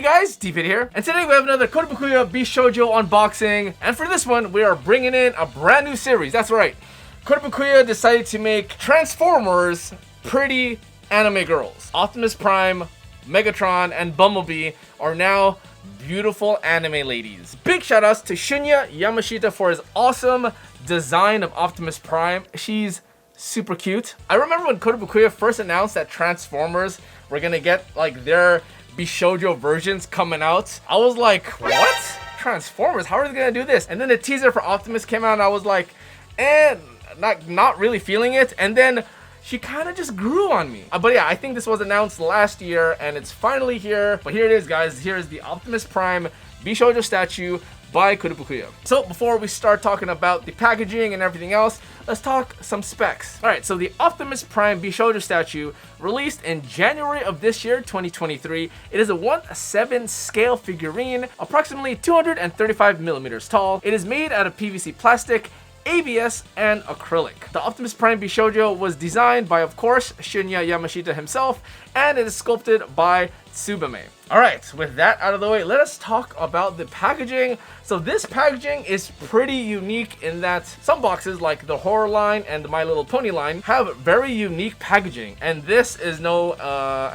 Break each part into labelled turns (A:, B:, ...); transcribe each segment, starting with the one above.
A: guys, Deepit here, and today we have another Kotobukiya Bishoujo unboxing, and for this one, we are bringing in a brand new series. That's right, Kotobukiya decided to make Transformers pretty anime girls. Optimus Prime, Megatron, and Bumblebee are now beautiful anime ladies. Big shout outs to Shunya Yamashita for his awesome design of Optimus Prime. She's super cute. I remember when Kotobukiya first announced that Transformers were gonna get like their Bishoujo versions coming out. I was like, what? Transformers? How are they gonna do this? And then the teaser for Optimus came out and I was like, not really feeling it. And then she kind of just grew on me. But yeah, I think this was announced last year and it's finally here. But here it is, guys. Here is the Optimus Prime Bishoujo statue by Kotobukiya. So before we start talking about the packaging and everything else, let's talk some specs. Alright, so the Optimus Prime Bishoujo statue released in January of this year, 2023. It is a 1/7 scale figurine, approximately 235 millimeters tall. It is made out of PVC plastic, ABS, and acrylic. The Optimus Prime Bishoujo was designed by, of course, Shunya Yamashita himself, and it is sculpted by Tsubame. Alright, with that out of the way, let us talk about the packaging. So this packaging is pretty unique in that some boxes like the horror line and the My Little Pony line have very unique packaging, and this is no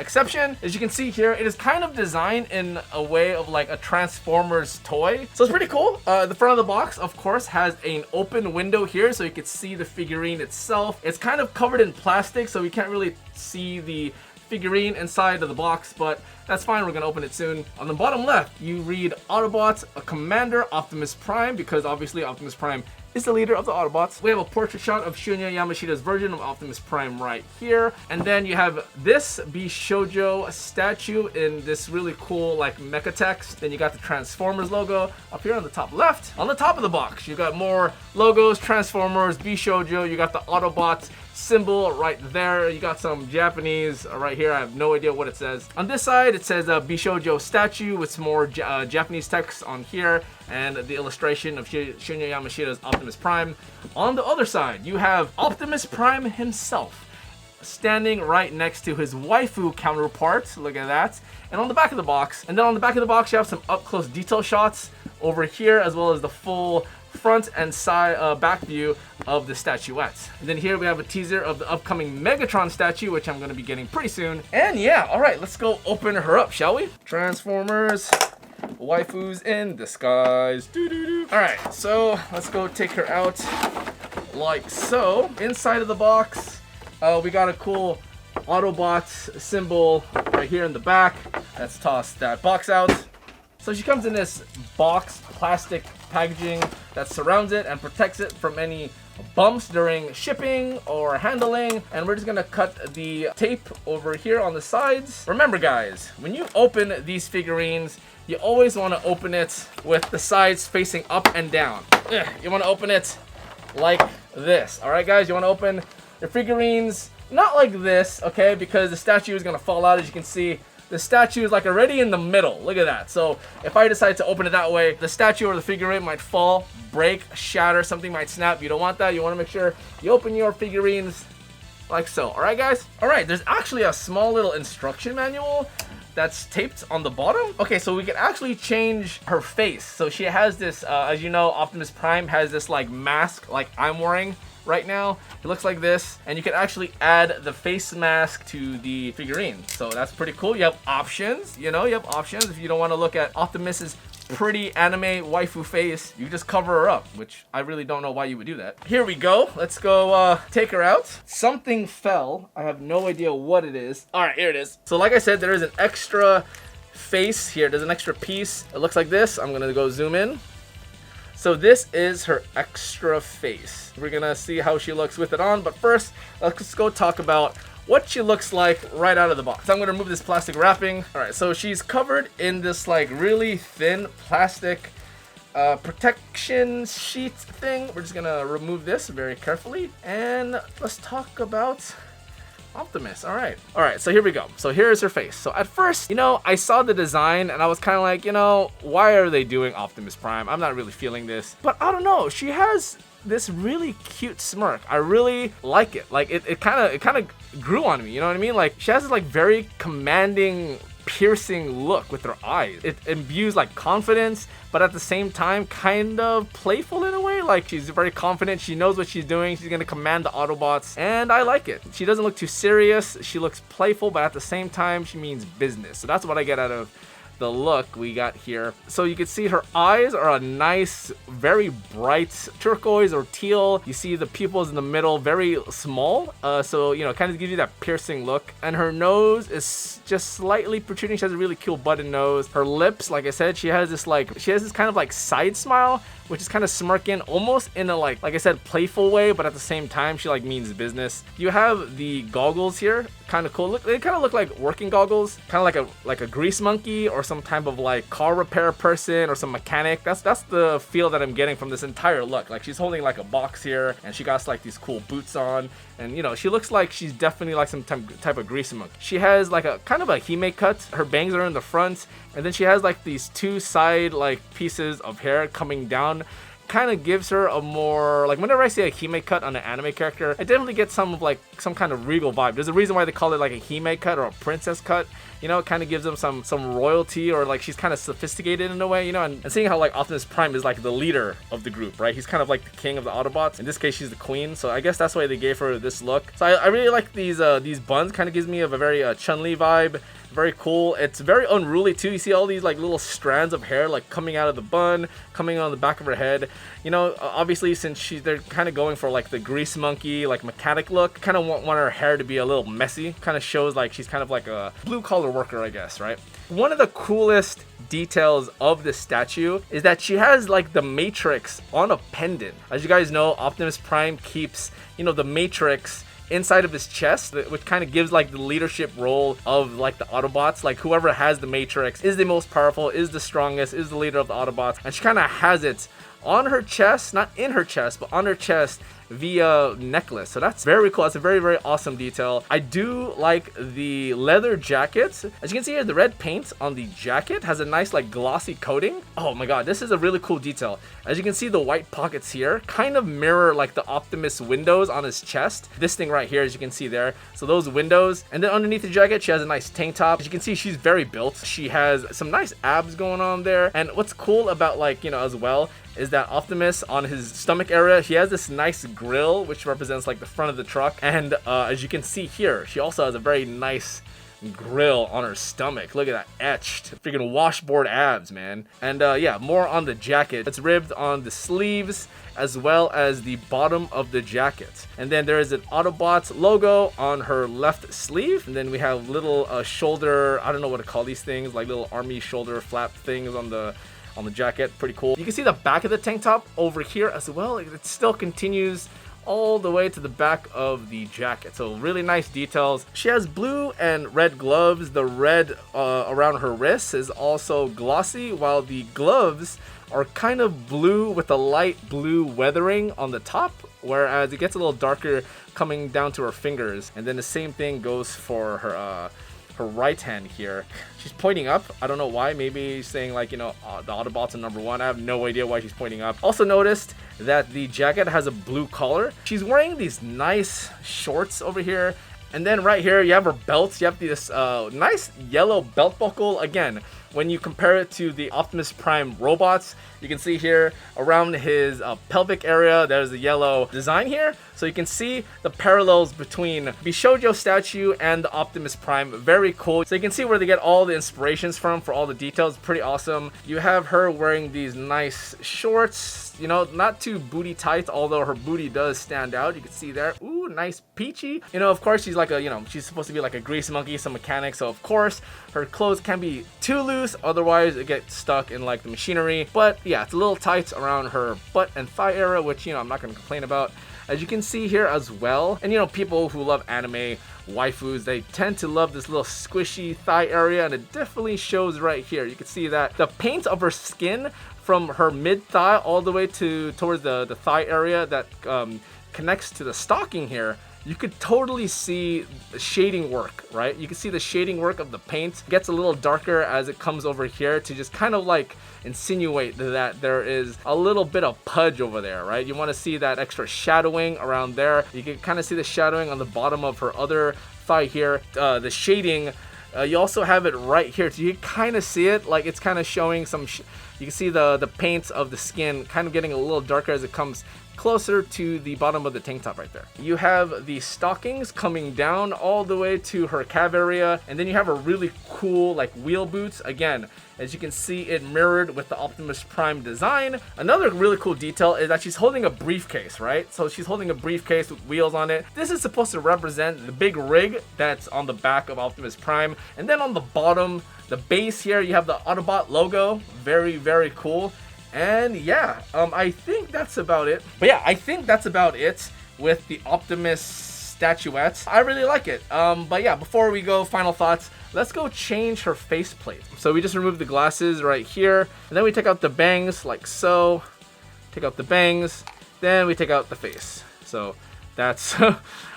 A: exception. As you can see here, it is kind of designed in a way of like a Transformers toy. So it's pretty cool. The front of the box, of course, has an open window here so you can see the figurine itself. It's kind of covered in plastic, so you can't really see the figurine inside of the box, but that's fine, we're gonna open it soon. On the bottom left, you read Autobots, a Commander, Optimus Prime, because obviously Optimus Prime is the leader of the Autobots. We have a portrait shot of Shunya Yamashita's version of Optimus Prime right here. And then you have this Bishoujo statue in this really cool like mecha text. Then you got the Transformers logo up here on the top left. On the top of the box, you got more logos, Transformers, Bishoujo, you got the Autobot symbol right there. You got some Japanese right here. I have no idea what it says. On this side, it says Bishoujo statue with some more Japanese text on here and the illustration of Shunya Yamashita's Optimus Prime. On the other side, you have Optimus Prime himself standing right next to his waifu counterpart. Look at that. And on the back of the box, you have some up-close detail shots over here, as well as the full front and side back view of the statuette. And then here we have a teaser of the upcoming Megatron statue, which I'm going to be getting pretty soon. And yeah, all right, let's go open her up, shall we? Transformers, waifus in disguise. All right, so let's go take her out like so. Inside of the box, we got a cool Autobots symbol right here in the back. Let's toss that box out. So she comes in this box plastic packaging that surrounds it and protects it from any bumps during shipping or handling. And we're just gonna cut the tape over here on the sides. Remember guys, when you open these figurines, you always want to open it with the sides facing up and down. You want to open it like this. All right guys, you want to open your figurines not like this, okay, because the statue is gonna fall out. As you can see, the statue is like already in the middle. Look at that. So if I decide to open it that way, the statue or the figurine might fall, break, shatter, something might snap. You don't want that. You want to make sure you open your figurines like so. All right, guys? All right, there's actually a small little instruction manual that's taped on the bottom. Okay, so we can actually change her face. So she has this, as you know, Optimus Prime has this like mask like I'm wearing right now. It looks like this, and you can actually add the face mask to the figurine. So that's pretty cool. You have options, you have options. If you don't want to look at Optimus's pretty anime waifu face, you just cover her up, which I really don't know why you would do that. Here we go. Let's go take her out. Something fell. I have no idea what it is. All right, here it is. So like I said, there is an extra face here. There's an extra piece. It looks like this. I'm gonna go zoom in. So this is her extra face. We're gonna see how she looks with it on, but first, let's go talk about what she looks like right out of the box. I'm gonna remove this plastic wrapping. All right, so she's covered in this like really thin plastic protection sheet thing. We're just gonna remove this very carefully, and let's talk about Optimus. All right, so here we go. So here's her face. So at first, I saw the design and I was kind of like, why are they doing Optimus Prime? I'm not really feeling this. But I don't know, she has this really cute smirk. I really like it. Like it kind of grew on me, you know what I mean? Like she has this like very commanding piercing look with her eyes. It imbues like confidence, but at the same time kind of playful in a way. Like she's very confident, she knows what she's doing, she's gonna command the Autobots, and I like it. She doesn't look too serious, she looks playful, but at the same time she means business. So that's what I get out of the look we got here. So you can see her eyes are a nice, very bright turquoise or teal. You see the pupils in the middle, very small. So, you know, kind of gives you that piercing look. And her nose is just slightly protruding. She has a really cool button nose. Her lips, like I said, she has this kind of like side smile, which is kind of smirking, almost in a like I said, playful way, but at the same time, she like means business. You have the goggles here, kind of cool. They kind of look like working goggles, kind of like a grease monkey or some type of like car repair person or some mechanic. That's the feel that I'm getting from this entire look. Like she's holding like a box here, and she got like these cool boots on, and you know she looks like she's definitely like some type of grease monkey. She has like a kind of a hime cut. Her bangs are in the front, and then she has like these two side like pieces of hair coming down. Kind of gives her a more, like whenever I see a hime cut on an anime character, I definitely get some kind of regal vibe. There's a reason why they call it like a hime cut or a princess cut. You know, it kind of gives them some royalty, or like she's kind of sophisticated in a way, you know, and seeing how like Optimus Prime is like the leader of the group, right? He's kind of like the king of the Autobots. In this case, she's the queen, so I guess that's why they gave her this look. So I really like these buns. Kind of gives me a very Chun-Li vibe. Very cool. It's very unruly too. You see all these like little strands of hair like coming out of the bun, coming on the back of her head. You know, obviously since they're kind of going for like the grease monkey, like mechanic look, kind of want her hair to be a little messy. Kind of shows like she's kind of like a blue collar worker, I guess, right? One of the coolest details of this statue is that she has like the Matrix on a pendant. As you guys know, Optimus Prime keeps, you know, the Matrix inside of his chest, which kind of gives like the leadership role of like the Autobots. Like whoever has the Matrix is the most powerful, is the strongest, is the leader of the Autobots, and she kind of has it on her chest, not in her chest, but on her chest via necklace. So that's very cool. That's a very, very awesome detail. I do like the leather jackets. As you can see here, the red paint on the jacket has a nice like glossy coating. Oh my god, this is a really cool detail. As you can see, the white pockets here kind of mirror like the Optimus windows on his chest. This thing right here, as you can see there. So those windows, and then underneath the jacket, she has a nice tank top. As you can see, she's very built. She has some nice abs going on there. And what's cool about like, you know, as well, is that Optimus on his stomach area, he has this nice grill which represents like the front of the truck, and as you can see here, she also has a very nice grill on her stomach. Look at that etched freaking washboard abs, man. And yeah, more on the jacket. It's ribbed on the sleeves as well as the bottom of the jacket, and then there is an Autobots logo on her left sleeve, and then we have little shoulder, I don't know what to call these things, like little army shoulder flap things on the jacket. Pretty cool. You can see the back of the tank top over here as well. It still continues all the way to the back of the jacket. So really nice details. She has blue and red gloves. The red around her wrists is also glossy, while the gloves are kind of blue with a light blue weathering on the top, whereas it gets a little darker coming down to her fingers. And then the same thing goes for her right hand here. She's pointing up. I don't know why. Maybe saying like, you know, the Autobots are number one. I have no idea why she's pointing up. Also noticed that the jacket has a blue collar. She's wearing these nice shorts over here. And then right here, you have her belt. You have this nice yellow belt buckle. Again, when you compare it to the Optimus Prime robots, you can see here around his pelvic area, there's a yellow design here. So you can see the parallels between Bishoujo statue and the Optimus Prime. Very cool. So you can see where they get all the inspirations from for all the details. Pretty awesome. You have her wearing these nice shorts, you know, not too booty tight, although her booty does stand out. You can see there. Ooh, nice peachy. You know, of course, she's like a, you know, she's supposed to be like a grease monkey, some mechanic. So of course, her clothes can be too loose, otherwise it gets stuck in like the machinery. But yeah, it's a little tight around her butt and thigh area, which, you know, I'm not going to complain about. As you can see here as well, and you know, people who love anime waifus, they tend to love this little squishy thigh area, and it definitely shows right here. You can see that the paint of her skin from her mid thigh all the way towards the thigh area that connects to the stocking here. You could totally see the shading work, right? You can see the shading work of the paint. It gets a little darker as it comes over here to just kind of like insinuate that there is a little bit of pudge over there, right? You want to see that extra shadowing around there. You can kind of see the shadowing on the bottom of her other thigh here. The shading You also have it right here. So you can kind of see it, like it's kind of showing some. You can see the paint of the skin kind of getting a little darker as it comes closer to the bottom of the tank top right there. You have the stockings coming down all the way to her calf area, and then you have a really cool like wheel boots. Again, as you can see, it mirrored with the Optimus Prime design. Another really cool detail is that she's holding a briefcase, right? So she's holding a briefcase with wheels on it. This is supposed to represent the big rig that's on the back of Optimus Prime. And then on the bottom, the base here, you have the Autobot logo. Very, very cool. And yeah, I think that's about it. But yeah, I think that's about it with the Optimus statuette. I really like it. But yeah, before we go, final thoughts. Let's go change her faceplate. So we just remove the glasses right here, and then we take out the bangs like so. Take out the bangs, then we take out the face. So that's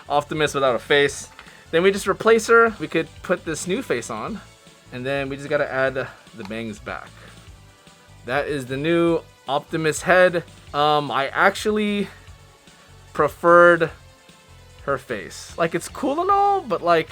A: Optimus without a face. Then we just replace her. We could put this new face on, and then we just gotta add the bangs back. That is the new Optimus head. I actually preferred her face. Like, it's cool and all, but like,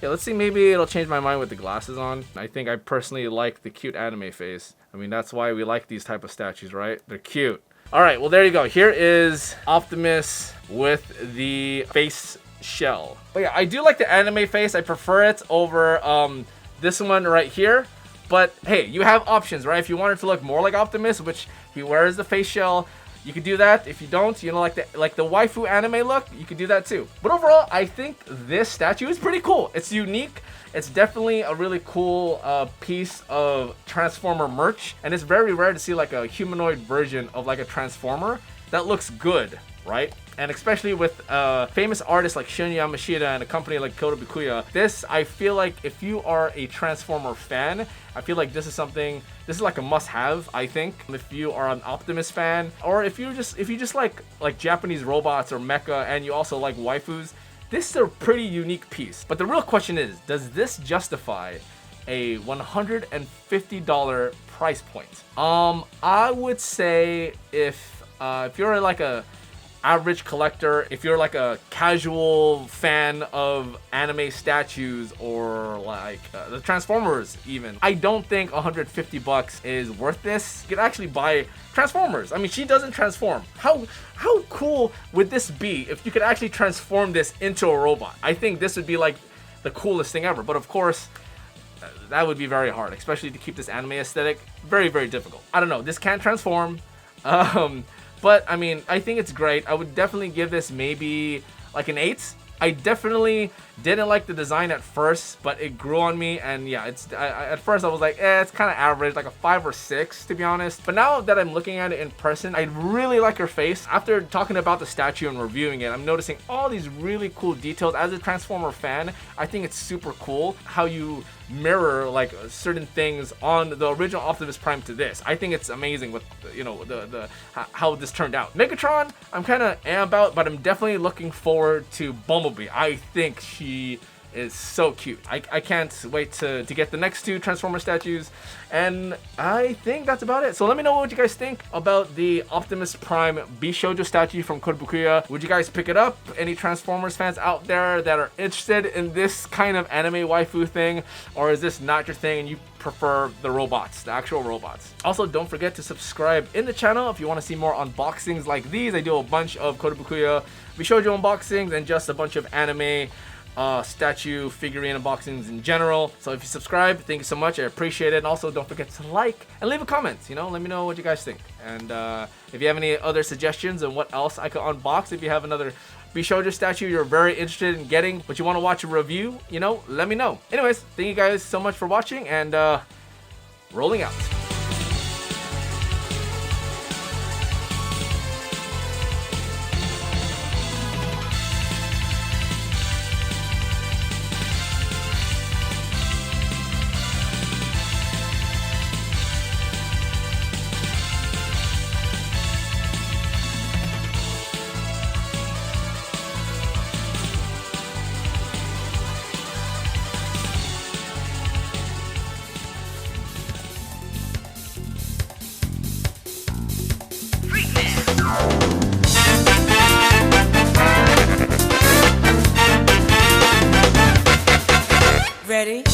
A: yeah, let's see, maybe it'll change my mind with the glasses on. I think I personally like the cute anime face. I mean, that's why we like these type of statues, right? They're cute. All right, well, there you go. Here is Optimus with the face shell. But yeah, I do like the anime face. I prefer it over this one right here. But hey, you have options, right? If you want it to look more like Optimus, which he wears the face shell, you could do that. If you don't, you know, like the waifu anime look, you could do that too. But overall, I think this statue is pretty cool. It's unique. It's definitely a really cool piece of Transformer merch, and it's very rare to see like a humanoid version of like a Transformer that looks good, right? And especially with famous artists like Shinya Yamashita and a company like Kotobukiya, this, I feel like if you are a Transformer fan, I feel like this is like a must-have, I think. If you are an Optimus fan, or if you just like Japanese robots or mecha and you also like waifus, this is a pretty unique piece. But the real question is, does this justify a $150 price point? I would say if you're like a average collector, if you're like a casual fan of anime statues or like the Transformers even, I don't think $150 is worth this. You could actually buy Transformers. I mean, she doesn't transform. How cool would this be if you could actually transform this into a robot? I think this would be like the coolest thing ever. But of course, that would be very hard, especially to keep this anime aesthetic. Very, very difficult. I don't know. This can't transform. But I mean, I think it's great. I would definitely give this maybe like an 8. I definitely didn't like the design at first, but it grew on me, and yeah, at first I was like, it's kind of average, like a 5 or 6 to be honest. But now that I'm looking at it in person, I really like her face. After talking about the statue and reviewing it, I'm noticing all these really cool details. As a Transformer fan, I think it's super cool how you mirror like certain things on the original Optimus Prime to this. I think it's amazing with, you know, how this turned out. Megatron, I'm kind of about, but I'm definitely looking forward to Bumblebee. I think she is so cute. I can't wait to get the next 2 Transformer statues, and I think that's about it. So let me know what you guys think about the Optimus Prime Bishoujo statue from Kotobukiya. Would you guys pick it up? Any Transformers fans out there that are interested in this kind of anime waifu thing, or is this not your thing and you prefer the robots, the actual robots? Also, don't forget to subscribe in the channel if you want to see more unboxings like these. I do a bunch of Kotobukiya Bishoujo unboxings and just a bunch of anime statue figurine unboxings in general. So if you subscribe, thank you so much. I appreciate it. And also, don't forget to like and leave a comment. You know, let me know what you guys think. And if you have any other suggestions on what else I could unbox, if you have another Bishoujo statue you're very interested in getting, but you want to watch a review, you know, let me know. Anyways, thank you guys so much for watching, and rolling out.
B: Ready?